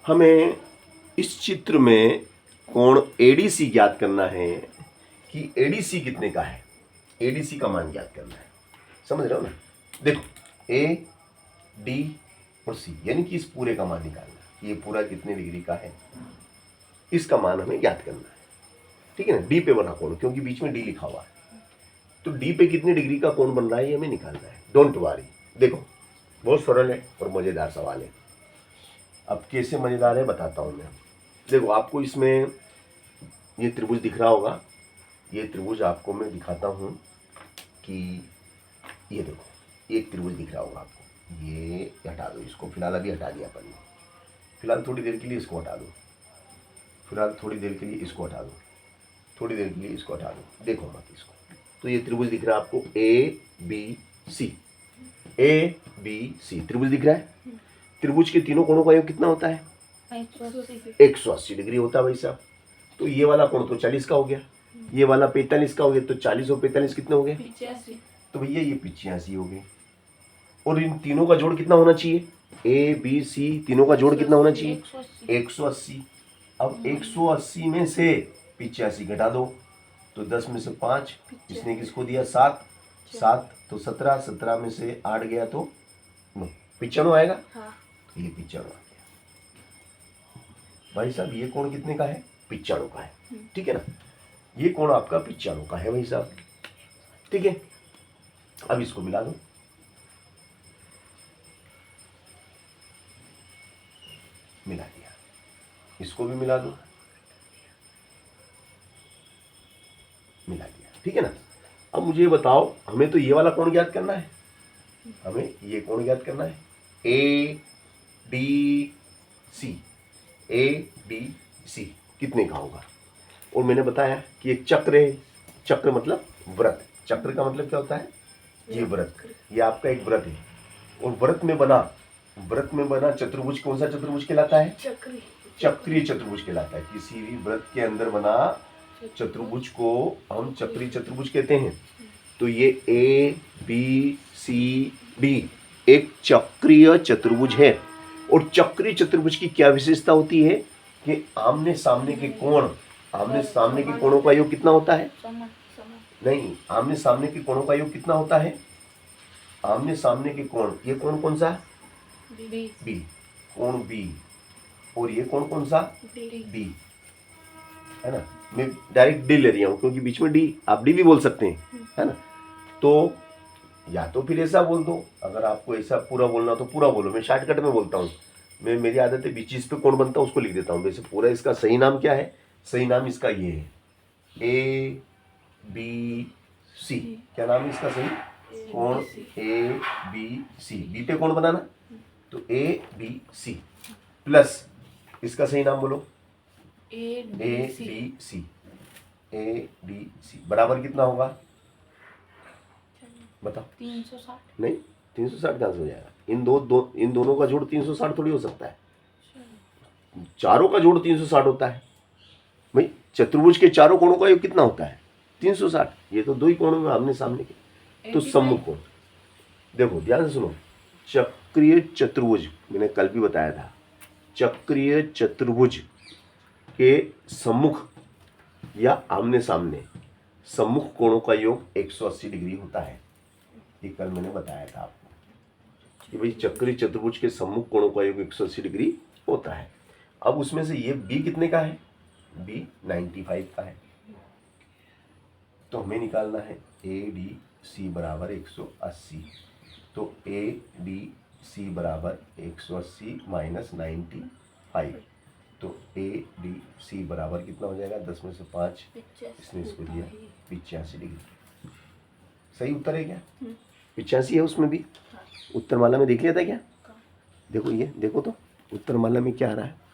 हमें इस चित्र में कोण एडीसी ज्ञात करना है कि एडीसी कितने का है, एडीसी का मान ज्ञात करना है। समझ रहे हो ना? देखो ए डी और सी यानी कि इस पूरे का मान निकालना, ये पूरा कितने डिग्री का है इसका मान हमें ज्ञात करना है। ठीक है ना? डी पे बना कोण, क्योंकि बीच में डी लिखा हुआ है, तो डी पे कितने डिग्री का कोण बन रहा है ये हमें निकालना है। डोंट वरी, देखो बहुत सरल है और मजेदार सवाल है। अब कैसे मजेदार है बताता हूं मैं। देखो आपको इसमें ये त्रिभुज दिख रहा होगा, ये त्रिभुज आपको मैं दिखाता हूं कि ये देखो एक त्रिभुज दिख रहा होगा आपको, ये हटा दो इसको, फिलहाल अभी हटा दिया अपन ने, फिलहाल थोड़ी देर के लिए इसको हटा दो, फिलहाल थोड़ी देर के लिए इसको हटा दो, थोड़ी देर के लिए इसको हटा दो, देखो मत इसको। तो ये त्रिभुज दिख रहा है आपको A B C, A B C त्रिभुज दिख रहा है। त्रिभुज के तीनों कोणों का योग कितना होता है? 180 डिग्री होता है भाई साहब। तो ये वाला कोण तो 40 का हो गया, ये वाला 45 का हो गया, तो 40 और 45 कितने हो गए? 85। तो भैया ये 85 हो गए। और इन तीनों का जोड़ कितना होना चाहिए? ए बी सी तीनों का जोड़ कितना होना चाहिए? 180। अब 180 में से 85 घटा दो, तो 10 में से 5, इसने किसको दिया? 7, 7 तो 17, 17 में से 8 गया तो 95 आएगा। हाँ। तो ये 95 आ गया भाई साहब। ये कोण कितने का है? 95 का है। ठीक है ना? ये कोण आपका 95 का है भाई साहब। ठीक है, अब इसको मिला दो, मिला दिया, इसको भी मिला दो, मिला दिया। ठीक है ना? अब मुझे बताओ, हमें तो ये वाला कोण ज्ञात करना है, हमें ये कोण ज्ञात करना है, A D C, A D C कितने का होगा? और मैंने बताया कि एक चक्र है, चक्र मतलब व्रत, चक्र का मतलब क्या होता है? ये व्रत, ये आपका एक व्रत है, और व्रत में बना चतुर्भुज कौन सा चतुर्भुज कहलाता है? चक्रीय चतुर्भुज कहलाता है। किसी भी व्रत के अंदर बना चतुर्भुज को हम चक्रीय चतुर्भुज कहते हैं। तो ये ए बी सी डी एक चक्रीय चतुर्भुज है। और चक्रीय चतुर्भुज की क्या विशेषता होती है कि आमने सामने के कोणों का योग कितना होता है? नहीं, आमने सामने के कोणों का योग कितना होता है? आमने सामने के कोण, ये कोण कौन सा? बी, कोण बी, और ये कोण कौन सा? डी, है ना? मैं डायरेक्ट डी ले रहा हूं क्योंकि बीच में डी, आप डी भी बोल सकते हैं, है ना? तो या तो फिर ऐसा बोल दो, अगर आपको ऐसा पूरा बोलना तो पूरा बोलो, मैं शॉर्टकट में बोलता हूँ। मेरी आदत है बीच पे कोण बनता है उसको लिख देता हूँ। वैसे पूरा इसका सही नाम क्या है? सही नाम इसका ये है, ए बी सी। क्या नाम है इसका सही? कोण ए बी सी, बी पे कोण बनाना, तो ए बी सी प्लस इसका सही नाम बोलो, A D C, A D C बराबर कितना होगा? बताओ। 360। नहीं, 360 कहाँ से हो जाएगा? इन दोनों का जोड़ 360 थोड़ी हो सकता है, चारों का जोड़ 360 होता है भाई। चतुर्भुज के चारों कोणों का योग कितना होता है? 360। ये तो दो ही कोणों में आमने सामने के, तो सम्मुख कोण। देखो ध्यान से सुनो, चक्रीय चतुर्भुज मैंने कल भी बताया था, चक्रीय चतुर्भुज के सम्मुख या आमने सामने सम्मुख कोणों का योग 180 डिग्री होता है। ये कल मैंने बताया था आपको कि भाई चक्रीय चतुर्भुज के सम्मुख कोणों का योग 180 डिग्री होता है। अब उसमें से ये बी कितने का है? बी 95 का है। तो हमें निकालना है ए डी सी बराबर 180। तो ए डी सी बराबर 180 माइनस 95, तो ए डी सी बराबर कितना हो जाएगा? 10 में से 5, इसने इसको दिया 85 डिग्री। सही उत्तर है क्या? 85 है उसमें भी। उत्तरमाला में देख लिया था क्या? देखो ये देखो तो उत्तरमाला में क्या आ रहा है।